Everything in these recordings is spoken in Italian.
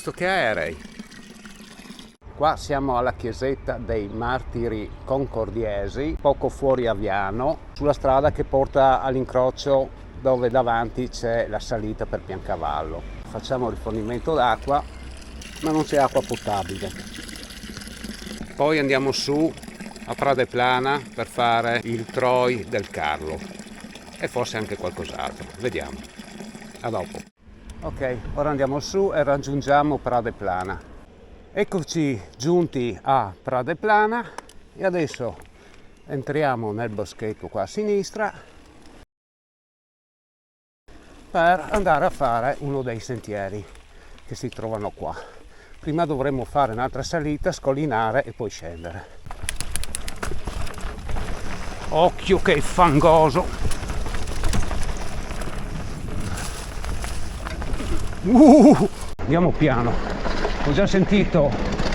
visto che aerei. Qua siamo alla chiesetta dei Martiri Concordiesi, poco fuori Aviano, sulla strada che porta all'incrocio dove davanti c'è la salita per Piancavallo. Facciamo rifornimento d'acqua, ma non c'è acqua potabile. Poi andiamo su a Pradeplana per fare il Troi del Carlo e forse anche qualcos'altro, vediamo. A dopo. Ok, ora andiamo su e raggiungiamo Pradeplana. Eccoci giunti a Pradeplana e adesso entriamo nel boschetto qua a sinistra per andare a fare uno dei sentieri che si trovano qua. Prima dovremmo fare un'altra salita, scollinare e poi scendere. Occhio che è fangoso! Andiamo piano. Ho già sentito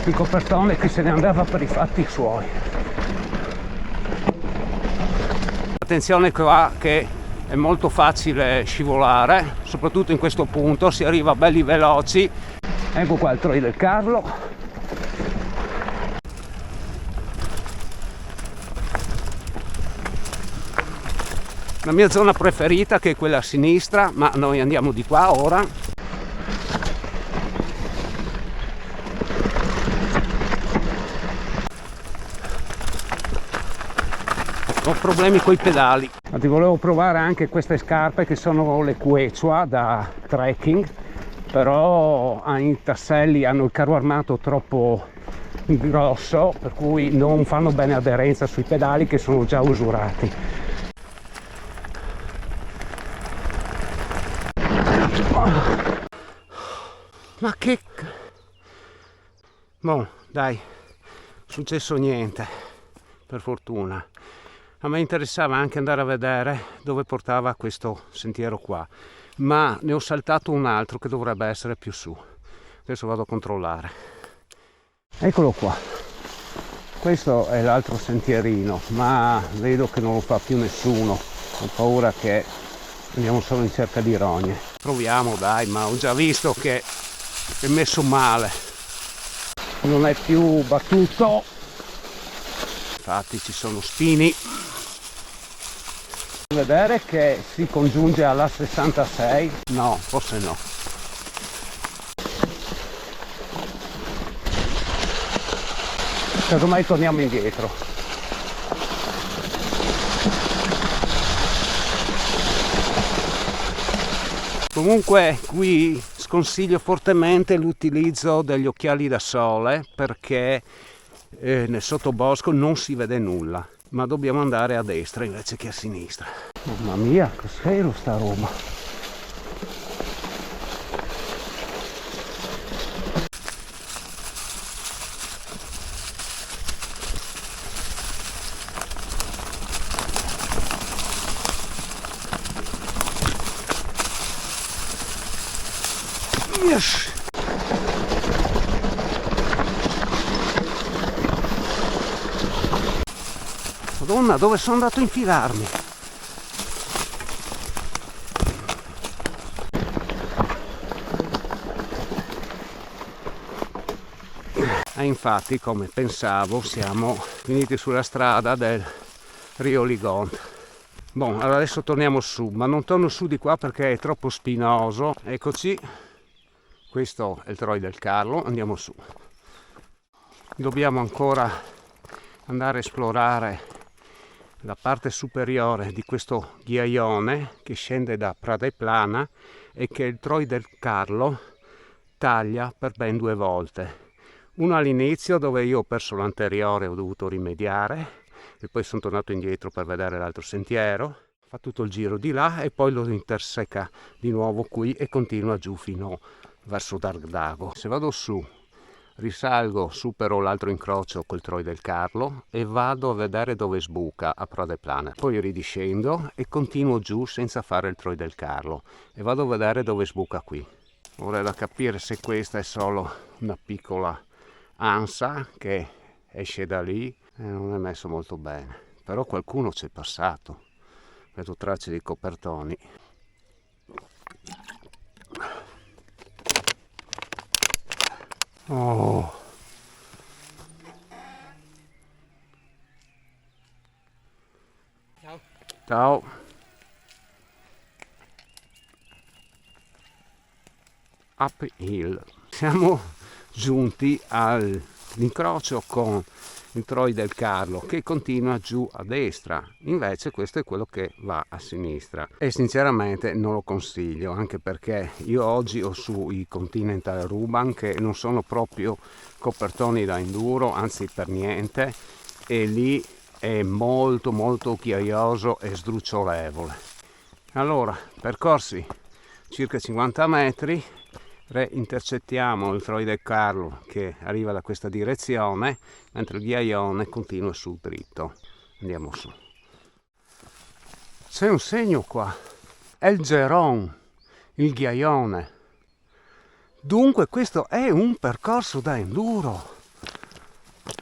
il copertone che se ne andava per i fatti suoi. Attenzione qua che è molto facile scivolare, soprattutto in questo punto, si arriva belli veloci. Ecco qua il Troi del Carlo. La mia zona preferita che è quella a sinistra, ma noi andiamo di qua ora. Ho problemi coi pedali. Infatti volevo provare anche queste scarpe che sono le Quechua da trekking, però i tasselli hanno il carro armato troppo grosso, per cui non fanno bene aderenza sui pedali che sono già usurati. Ma che... Boh, dai, successo niente, per fortuna. A me interessava anche andare a vedere dove portava questo sentiero qua, ma ne ho saltato un altro che dovrebbe essere più su. Adesso vado a controllare. Eccolo qua. Questo è l'altro sentierino, ma vedo che non lo fa più nessuno. Ho paura che andiamo solo in cerca di rogne. Proviamo, dai, ma ho già visto che è messo male. Non è più battuto. Infatti ci sono spini. Vedere che si congiunge alla 66? No, forse no. Casomai torniamo indietro. Comunque qui sconsiglio fortemente l'utilizzo degli occhiali da sole perché nel sottobosco non si vede nulla. Ma dobbiamo andare a destra invece che a sinistra. Mamma mia, cos'è sta roba? Yes. Madonna, dove sono andato a infilarmi? E infatti, come pensavo, siamo finiti sulla strada del Rio Ligon. Bon, allora adesso torniamo su, ma non torno su di qua perché è troppo spinoso. Eccoci, questo è il Troi del Carlo, andiamo su. Dobbiamo ancora andare a esplorare la parte superiore di questo ghiaione che scende da Pradeplana e che il Troi del Carlo taglia per ben 2 volte. Uno all'inizio dove io ho perso l'anteriore, ho dovuto rimediare e poi sono tornato indietro per vedere l'altro sentiero, fa tutto il giro di là e poi lo interseca di nuovo qui e continua giù fino verso Dargdago. Se vado su, risalgo, supero l'altro incrocio col Troi del Carlo e vado a vedere dove sbuca a Pradeplana. Poi ridiscendo e continuo giù senza fare il Troi del Carlo e vado a vedere dove sbuca qui. Ora è da capire se questa è solo una piccola ansa che esce da lì e non è messo molto bene, però qualcuno c'è passato, vedo tracce di copertoni. Oh. Ciao. Ciao. Uphill. Siamo giunti all'incrocio con il Troy del Carlo che continua giù a destra, invece questo è quello che va a sinistra e sinceramente non lo consiglio, anche perché io oggi ho su i Continental Ruban che non sono proprio copertoni da enduro, anzi per niente, e lì è molto molto ghiaioso e sdrucciolevole. Allora, percorsi circa 50 metri, intercettiamo il Troy del Carlo che arriva da questa direzione, mentre il ghiaione continua sul dritto. Andiamo su. C'è un segno qua, è il Geron, il ghiaione. Dunque questo è un percorso da enduro.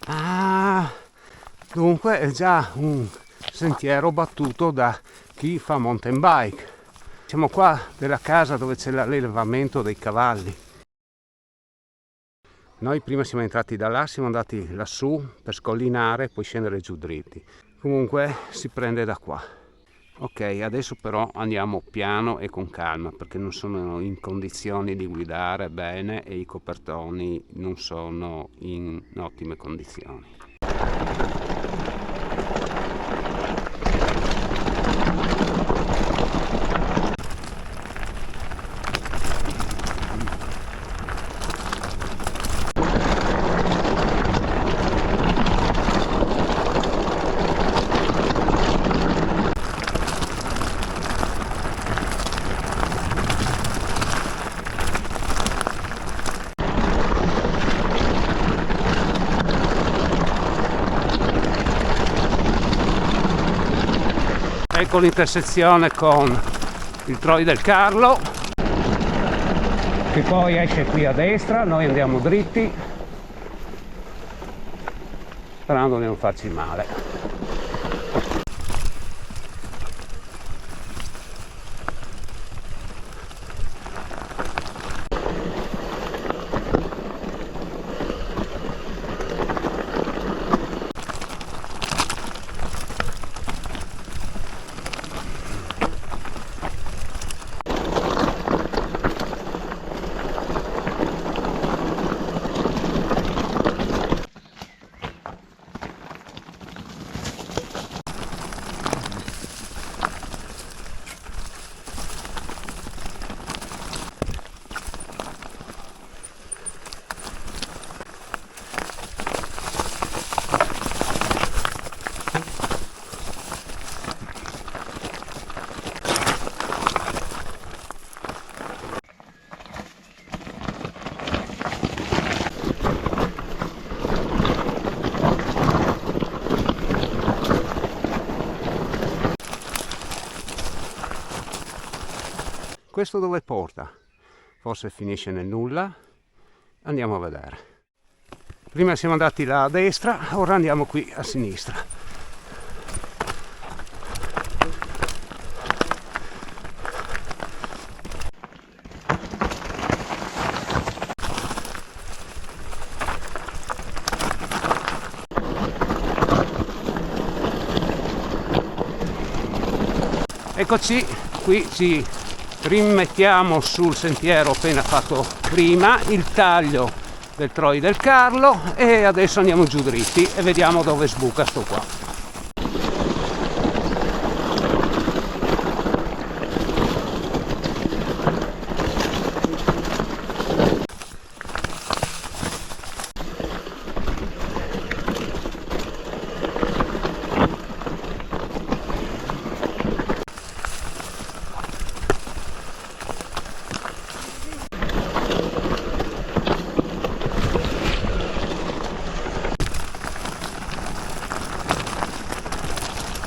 Ah, dunque è già un sentiero battuto da chi fa mountain bike. Siamo qua della casa dove c'è l'allevamento dei cavalli. Noi prima siamo entrati da là, siamo andati lassù per scollinare e poi scendere giù dritti. Comunque si prende da qua. Ok, adesso però andiamo piano e con calma perché non sono in condizioni di guidare bene e i copertoni non sono in ottime condizioni. Ecco l'intersezione con il Troy del Carlo che poi esce qui a destra, noi andiamo dritti sperando di non farci male. Questo dove porta? Forse finisce nel nulla. Andiamo a vedere. Prima siamo andati là a destra, ora andiamo qui a sinistra. Eccoci, qui ci rimettiamo sul sentiero appena fatto prima, il taglio del Troy del Carlo, e adesso andiamo giù dritti e vediamo dove sbuca sto qua.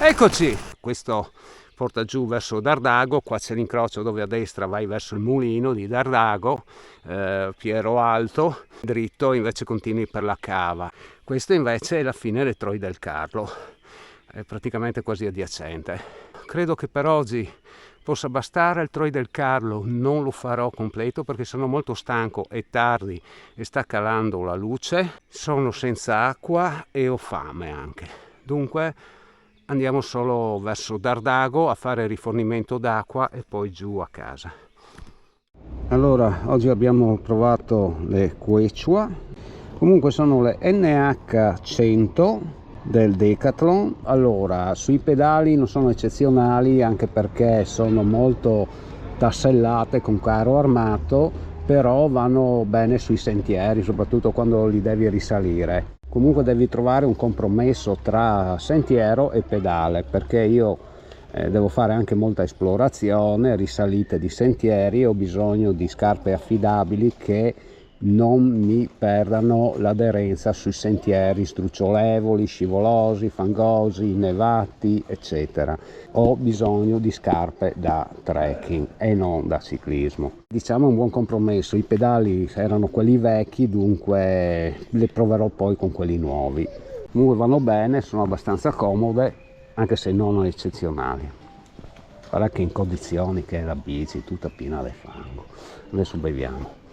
Eccoci, questo porta giù verso Dardago, qua c'è l'incrocio dove a destra vai verso il mulino di Dardago, Piero Alto, dritto invece continui per la cava. Questo invece è la fine del Troy del Carlo, è praticamente quasi adiacente. Credo che per oggi possa bastare. Il Troy del Carlo non lo farò completo perché sono molto stanco, è tardi e sta calando la luce, sono senza acqua e ho fame anche, dunque andiamo solo verso Dardago a fare rifornimento d'acqua e poi giù a casa. Allora, oggi abbiamo provato le Quechua, comunque sono le NH100 del Decathlon. Allora, sui pedali non sono eccezionali, anche perché sono molto tassellate con caro armato, però vanno bene sui sentieri, soprattutto quando li devi risalire. Comunque devi trovare un compromesso tra sentiero e pedale, perché io devo fare anche molta esplorazione, risalite di sentieri, ho bisogno di scarpe affidabili che non mi perdano l'aderenza sui sentieri sdrucciolevoli, scivolosi, fangosi, innevati, eccetera. Ho bisogno di scarpe da trekking e non da ciclismo. Diciamo un buon compromesso, i pedali erano quelli vecchi, dunque le proverò poi con quelli nuovi. Comunque vanno bene, sono abbastanza comode, anche se non eccezionali. Guarda che in condizioni che è la bici tutta piena di fango. Adesso beviamo.